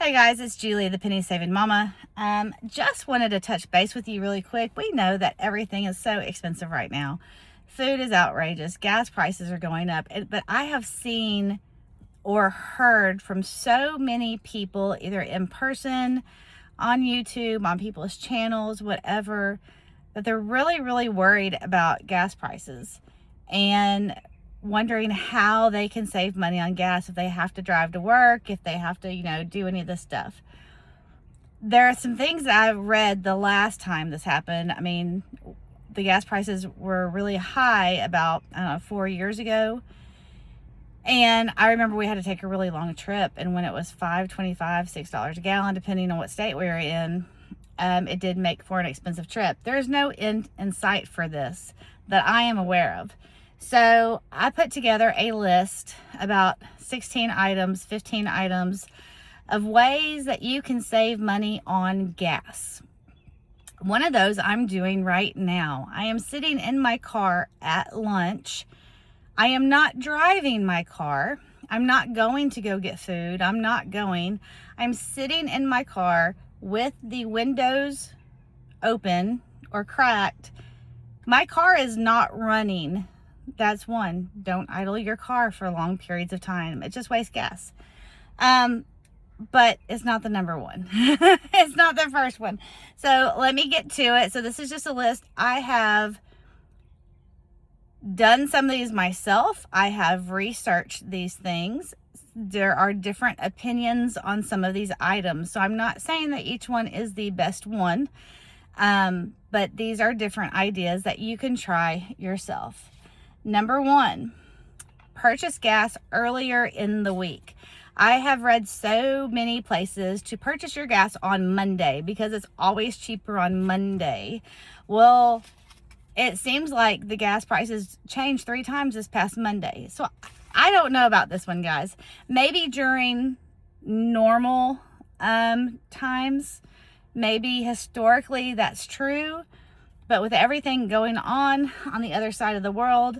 Hey guys, it's Julie, the Penny Saving Mama. Just wanted to touch base with you really quick. We know that everything is so expensive right now. Food is outrageous. Gas prices are going up. But I have seen or heard from so many people, either in person, on YouTube, on people's channels, whatever, that they're really, really worried about gas prices and wondering how they can save money on gas if they have to drive to work, if they have to, do any of this stuff. There are some things that I've read the last time this happened. I mean, the gas prices were really high about, 4 years ago. And I remember we had to take a really long trip, and when it was $5.25, $6 a gallon, depending on what state we were in, it did make for an expensive trip. There's no end in sight for this that I am aware of. So I put together a list, about 16 items, 15 items of ways that you can save money on gas. One of those I'm doing right now. I am sitting in my car at lunch. I am not driving my car. I'm not going to go get food. I'm sitting in my car with the windows open or cracked. My car is not running. That's one. Don't idle your car for long periods of time. It just wastes gas. But it's not the number one. It's not the first one. So let me get to it. So this is just a list. I have done some of these myself. I have researched these things. There are different opinions on some of these items. So I'm not saying that each one is the best one. But these are different ideas that you can try yourself. Number one, purchase gas earlier in the week. I have read so many places to purchase your gas on Monday because it's always cheaper on Monday. Well, it seems like the gas prices changed 3 times this past Monday. So I don't know about this one, guys. Maybe during normal times, maybe historically that's true. But with everything going on the other side of the world,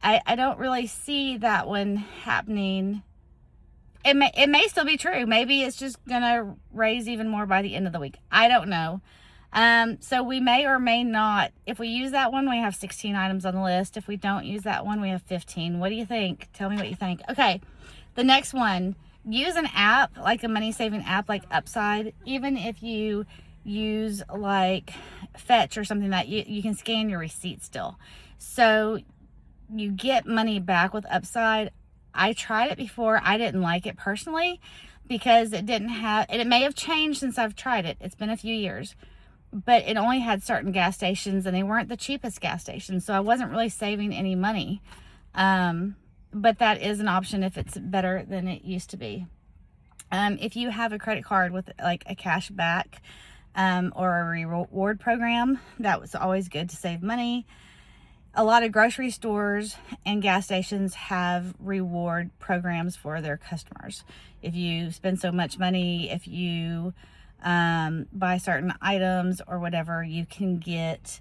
I don't really see that one happening. It may still be true. Maybe it's just going to raise even more by the end of the week. I don't know. So we may or may not. If we use that one, we have 16 items on the list. If we don't use that one, we have 15. What do you think? Tell me what you think. Okay, the next one. Use an app, like a money-saving app like Upside. Even if you use like Fetch or something, that you can scan your receipt still. So you get money back with Upside. I tried it before. I didn't like it personally because it didn't have, and it may have changed since I've tried it. It's been a few years, but it only had certain gas stations and they weren't the cheapest gas stations. So I wasn't really saving any money. But that is an option if it's better than it used to be. If you have a credit card with like a cash back or a reward program, that was always good to save money. A lot of grocery stores and gas stations have reward programs for their customers. If you spend so much money, if you buy certain items or whatever, you can get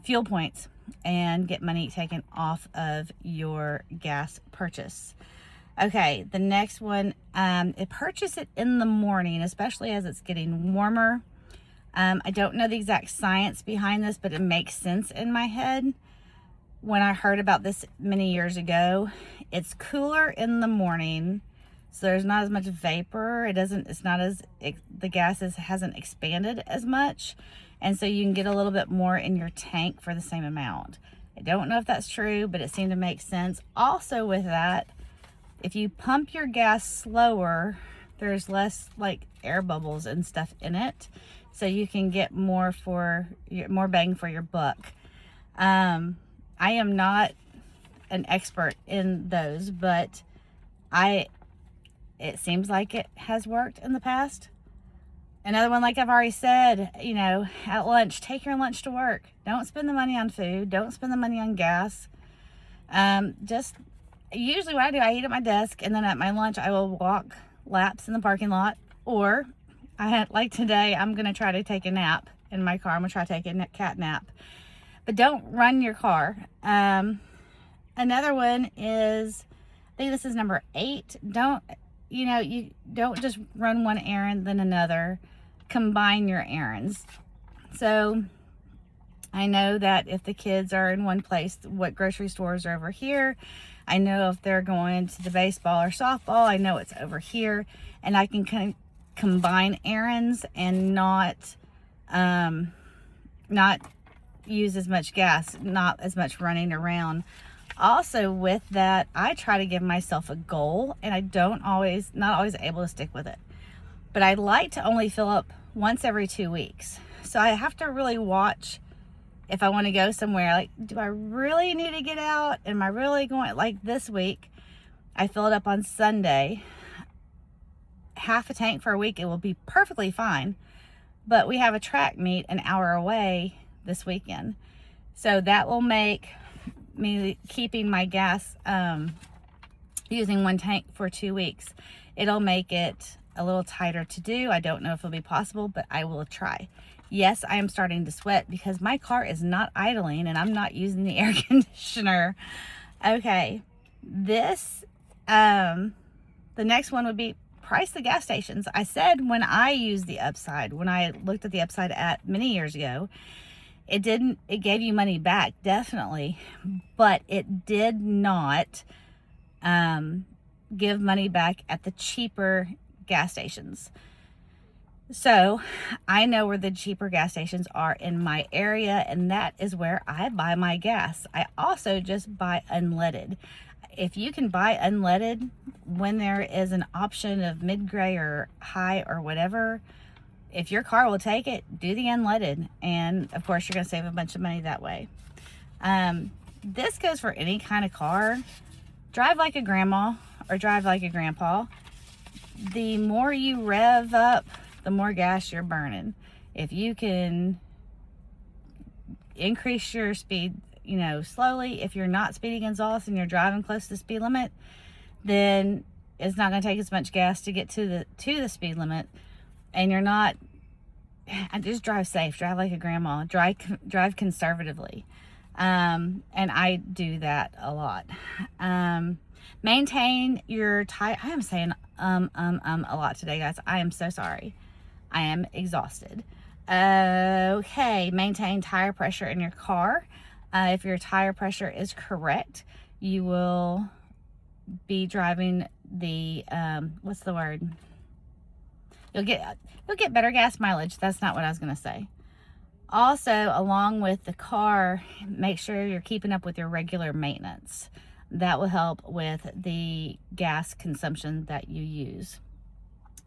fuel points and get money taken off of your gas purchase. Okay, the next one, purchase it in the morning, especially as it's getting warmer. I don't know the exact science behind this, but it makes sense in my head. When I heard about this many years ago, it's cooler in the morning, so there's not as much vapor. The gas hasn't expanded as much, and so you can get a little bit more in your tank for the same amount. I don't know if that's true, but it seemed to make sense. Also with that, if you pump your gas slower, there's less like air bubbles and stuff in it, so you can get more bang for your buck. I am not an expert in those, but it seems like it has worked in the past. Another one, like I've already said, at lunch, take your lunch to work. Don't spend the money on food. Don't spend the money on gas. Just usually what I do, I eat at my desk, and then at my lunch, I will walk laps in the parking lot, or like today, I'm going to try to take a nap in my car. I'm going to try to take a cat nap. But don't run your car. Another one is, I think this is number 8. you know, you don't just run one errand then another. Combine your errands. So I know that if the kids are in one place, what grocery stores are over here. I know if they're going to the baseball or softball, I know it's over here. And I can kind of combine errands and not use as much gas, not as much running around. Also with that, I try to give myself a goal, and I not always able to stick with it. But I like to only fill up once every 2 weeks. So I have to really watch if I want to go somewhere. Like, do I really need to get out? Am I really going? Like this week, I filled up on Sunday. Half a tank for a week, it will be perfectly fine. But we have a track meet an hour away this weekend. So that will make me keeping my gas, using one tank for 2 weeks. It'll make it a little tighter to do. I don't know if it'll be possible, but I will try. Yes, I am starting to sweat because my car is not idling and I'm not using the air conditioner. Okay, this, the next one would be price the gas stations. I said when I used the Upside, when I looked at the Upside at many years ago, it gave you money back, definitely, but it did not give money back at the cheaper gas stations. So I know where the cheaper gas stations are in my area, and that is where I buy my gas. I also just buy unleaded. If you can buy unleaded when there is an option of mid-gray or high or whatever, if your car will take it, do the unleaded. And of course, you're going to save a bunch of money that way. This goes for any kind of car. Drive like a grandma or drive like a grandpa. The more you rev up, the more gas you're burning. If you can increase your speed, you know, slowly, if you're not speeding exhaust and you're driving close to the speed limit, then it's not going to take as much gas to get to the speed limit. And you're not, just drive safe, drive like a grandma, drive conservatively. And I do that a lot. Maintain your tire. I am saying a lot today, guys. I am so sorry. I am exhausted. Okay, maintain tire pressure in your car. If your tire pressure is correct, you will be driving the, what's the word? You'll get better gas mileage. That's not what I was going to say. Also, along with the car, make sure you're keeping up with your regular maintenance. That will help with the gas consumption that you use.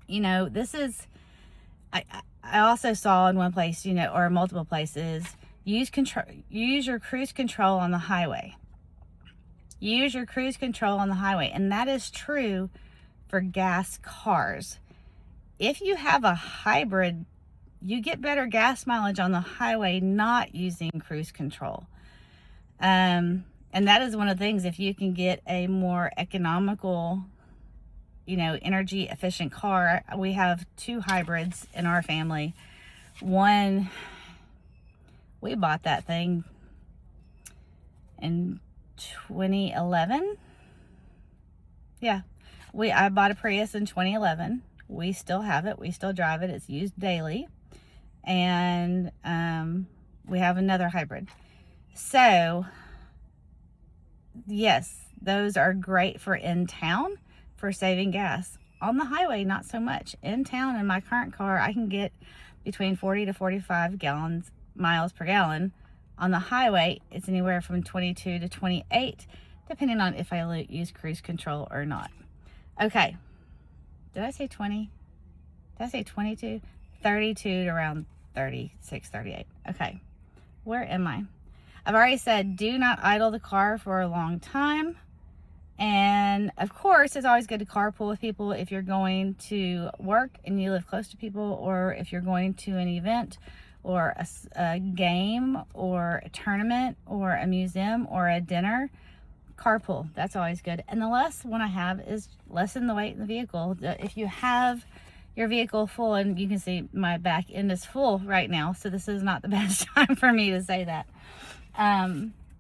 You know, this is, I also saw in one place, you know, or multiple places, use your cruise control on the highway. Use your cruise control on the highway. And that is true for gas cars. If you have a hybrid, you get better gas mileage on the highway not using cruise control. And that is one of the things, if you can get a more economical, you know, energy efficient car. We have 2 hybrids in our family. One, we bought that thing in 2011. Yeah, I bought a Prius in 2011. We still have it. We still drive it. It's used daily. And we have another hybrid. So, yes, those are great for in town for saving gas. On the highway, not so much. In town, in my current car, I can get between 40 to 45 miles per gallon. On the highway, it's anywhere from 22 to 28, depending on if I use cruise control or not. Okay. Did I say 20? Did I say 22? 32 to around 36, 38. Okay. Where am I? I've already said do not idle the car for a long time. And of course, it's always good to carpool with people if you're going to work and you live close to people, or if you're going to an event or a game or a tournament or a museum or a dinner. Carpool, that's always good. And the last one I have is lessen the weight in the vehicle. If you have your vehicle full, and you can see my back end is full right now, so this is not the best time for me to say that.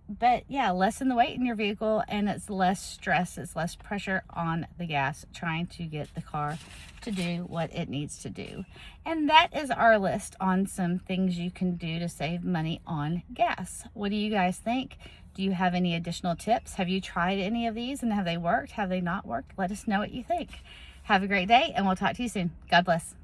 But yeah, lessen the weight in your vehicle, and it's less stress, it's less pressure on the gas trying to get the car to do what it needs to do. And that is our list on some things you can do to save money on gas. What do you guys think? Do you have any additional tips? Have you tried any of these, and have they worked? Have they not worked? Let us know what you think. Have a great day, and we'll talk to you soon. God bless.